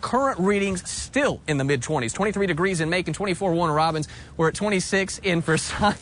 Current readings still in the mid-20s. 23 degrees in Macon, 24 Warner Robins. We're at 26 in Versailles.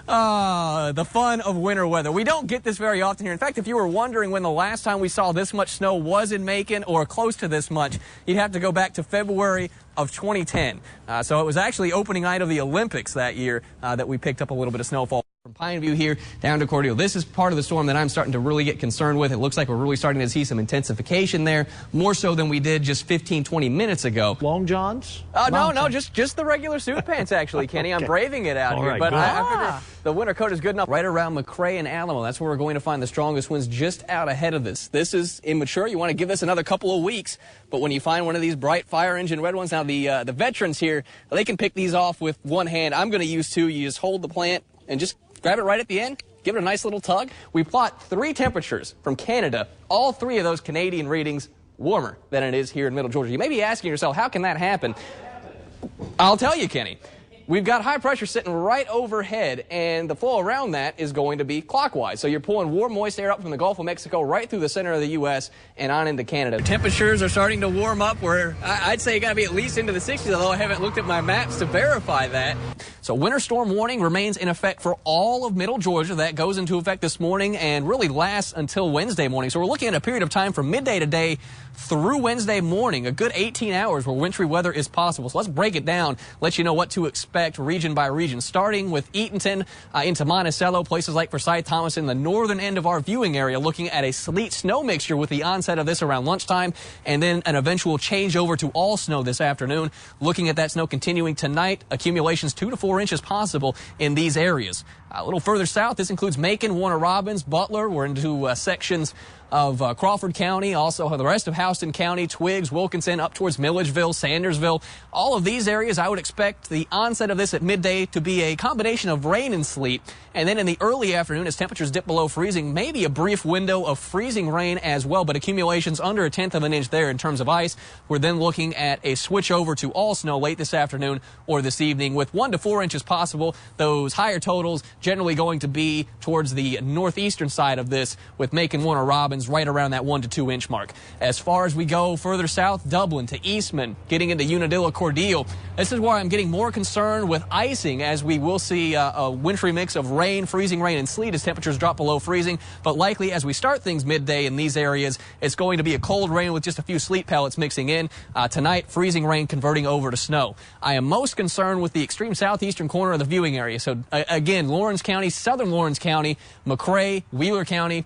The fun of winter weather. We don't get this very often here. In fact, if you were wondering when the last time we saw this much snow was in Macon or close to this much, you'd have to go back to February of 2010. So it was actually opening night of the Olympics that year that we picked up a little bit of snowfall. From Pineview here down to Cordele. This is part of the storm that I'm starting to really get concerned with. It looks like we're really starting to see some intensification there, more so than we did just 15, 20 minutes ago. Long johns? No, just the regular suit pants, actually, Kenny. Okay. I'm braving it out here. Right, but I figure the winter coat is good enough. Right around McRae and Alamo, that's where we're going to find the strongest winds just out ahead of this. This is immature. You want to give this another couple of weeks, but when you find one of these bright fire engine red ones, now the veterans here, they can pick these off with one hand. I'm going to use two. You just hold the plant and just grab it right at the end, give it a nice little tug. We plot 3 temperatures from Canada, all 3 of those Canadian readings warmer than it is here in Middle Georgia. You may be asking yourself, how can that happen? I'll tell you, Kenny. We've got high pressure sitting right overhead, and the flow around that is going to be clockwise. So you're pulling warm, moist air up from the Gulf of Mexico right through the center of the U.S. and on into Canada. Temperatures are starting to warm up. I'd say you got to be at least into the 60s, although I haven't looked at my maps to verify that. So winter storm warning remains in effect for all of Middle Georgia. That goes into effect this morning and really lasts until Wednesday morning. So we're looking at a period of time from midday today through Wednesday morning, a good 18 hours where wintry weather is possible. So let's break it down, let you know what to expect region by region, starting with Eatonton into Monticello, places like Forsyth, Thomas in the northern end of our viewing area, looking at a sleet-snow mixture with the onset of this around lunchtime, and then an eventual change over to all snow this afternoon. Looking at that snow continuing tonight, accumulations 2 to 4 inches possible in these areas. A little further south, this includes Macon, Warner Robins, Butler. We're into sections of Crawford County, also the rest of Houston County, Twiggs, Wilkinson, up towards Milledgeville, Sandersville. All of these areas, I would expect the onset of this at midday to be a combination of rain and sleet. And then in the early afternoon, as temperatures dip below freezing, maybe a brief window of freezing rain as well, but accumulations under 1/10 of an inch there in terms of ice. We're then looking at a switch over to all snow late this afternoon or this evening with 1 to 4 inches possible. Those higher totals generally going to be towards the northeastern side of this, with Macon, Warner Robins right around that 1 to 2 inch mark. As far as we go further south, Dublin to Eastman, getting into Unadilla, Cordele, this is where I'm getting more concerned with icing, as we will see a wintry mix of rain, freezing rain, and sleet as temperatures drop below freezing. But likely as we start things midday in these areas, it's going to be a cold rain with just a few sleet pellets mixing in. Tonight, freezing rain converting over to snow. I am most concerned with the extreme southeastern corner of the viewing area. So again, Lawrence County, southern Lawrence County, McRae, Wheeler County.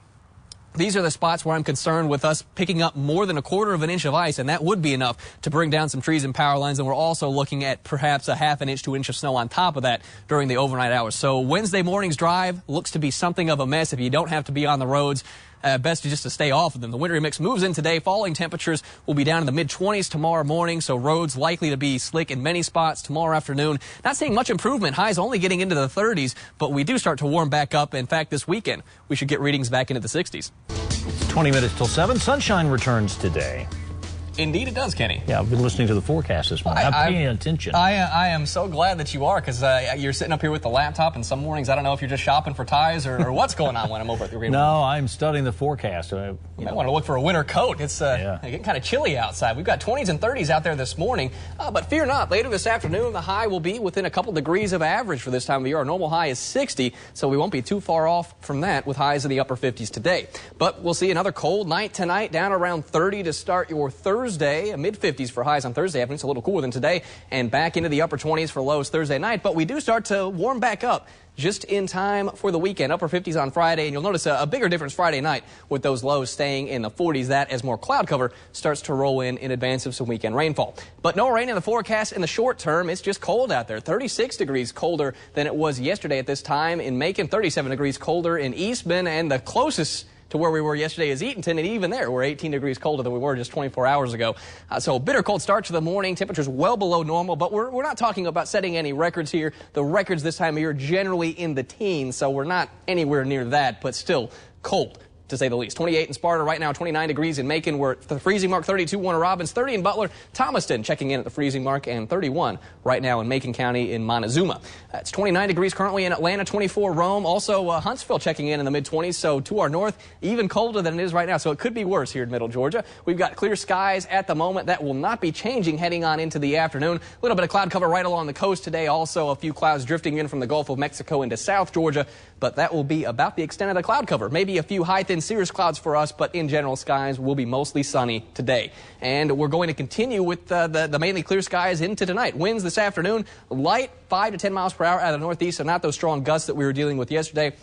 These are the spots where I'm concerned with us picking up more than 1/4 of an inch of ice, and that would be enough to bring down some trees and power lines. And we're also looking at perhaps a 1/2 inch to 1 inch of snow on top of that during the overnight hours. So Wednesday morning's drive looks to be something of a mess if you don't have to be on the roads. Best just to stay off of them. The wintry mix moves in today. Falling temperatures will be down in the mid-20s tomorrow morning, so roads likely to be slick in many spots tomorrow afternoon. Not seeing much improvement. Highs only getting into the 30s, but we do start to warm back up. In fact, this weekend, we should get readings back into the 60s. 20 minutes till 7. Sunshine returns today. Indeed it does, Kenny. Yeah, I've been listening to the forecast this morning. I'm paying attention. I am so glad that you are, because you're sitting up here with the laptop, and some mornings I don't know if you're just shopping for ties or what's going on when I'm over at the green room. No, I'm studying the forecast. You might want to look for a winter coat. It's getting kind of chilly outside. We've got 20s and 30s out there this morning, but fear not. Later this afternoon, the high will be within a couple degrees of average for this time of year. Our normal high is 60, so we won't be too far off from that with highs in the upper 50s today. But we'll see another cold night tonight, down around 30 to start your Thursday, a mid-50s for highs on Thursday afternoon. It's a little cooler than today, and back into the upper 20s for lows Thursday night. But we do start to warm back up just in time for the weekend. Upper 50s on Friday, and you'll notice a bigger difference Friday night with those lows staying in the 40s. That as more cloud cover starts to roll in advance of some weekend rainfall. But no rain in the forecast in the short term. It's just cold out there. 36 degrees colder than it was yesterday at this time in Macon. 37 degrees colder in Eastman, and the closest to where we were yesterday is Eatonton, and even there we're 18 degrees colder than we were just 24 hours ago. So bitter cold start to the morning. Temperatures well below normal, but we're not talking about setting any records here. The records this time of year generally in the teens, so we're not anywhere near that, but still cold. to say the least. 28 in Sparta right now, 29 degrees in Macon. We're at the freezing mark, 32 Warner Robins, 30 in Butler. Thomaston checking in at the freezing mark, and 31 right now in Macon County in Montezuma. It's 29 degrees currently in Atlanta, 24 Rome. Also Huntsville checking in the mid-20s, so to our north, even colder than it is right now. So it could be worse here in middle Georgia. We've got clear skies at the moment. That will not be changing heading on into the afternoon. A little bit of cloud cover right along the coast today. Also a few clouds drifting in from the Gulf of Mexico into South Georgia, but that will be about the extent of the cloud cover. Maybe a few high, thin cirrus clouds for us, but in general, skies will be mostly sunny today. And we're going to continue with the mainly clear skies into tonight. Winds this afternoon, light 5 to 10 miles per hour out of the northeast, so not those strong gusts that we were dealing with yesterday.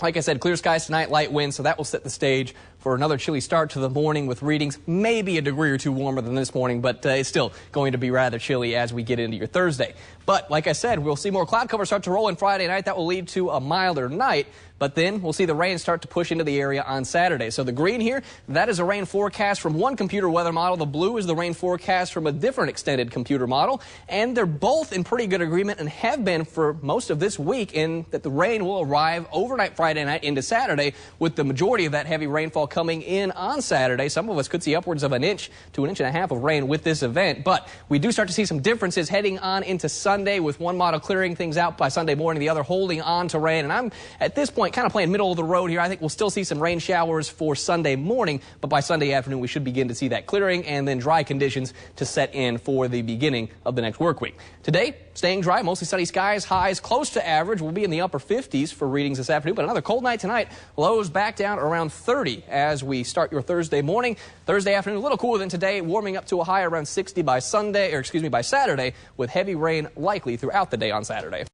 Like I said, clear skies tonight, light winds, so that will set the stage for another chilly start to the morning with readings maybe a degree or two warmer than this morning, but it's still going to be rather chilly as we get into your Thursday. But like I said, we'll see more cloud cover start to roll in Friday night. That will lead to a milder night, but then we'll see the rain start to push into the area on Saturday. So the green here, that is a rain forecast from one computer weather model. The blue is the rain forecast from a different extended computer model, and they're both in pretty good agreement and have been for most of this week in that the rain will arrive overnight Friday night into Saturday, with the majority of that heavy rainfall coming in on Saturday. Some of us could see upwards of an inch to an inch and a half of rain with this event, but we do start to see some differences heading on into Sunday, with one model clearing things out by Sunday morning, the other holding on to rain. And I'm at this point kind of playing middle of the road here. I think we'll still see some rain showers for Sunday morning, but by Sunday afternoon we should begin to see that clearing and then dry conditions to set in for the beginning of the next work week. Today, staying dry, mostly sunny skies, highs close to average. We'll be in the upper 50s for readings this afternoon, but another cold night tonight. Lows back down around 30 as we start your Thursday morning. Thursday afternoon, a little cooler than today, warming up to a high around 60 by Saturday, with heavy rain likely throughout the day on Saturday.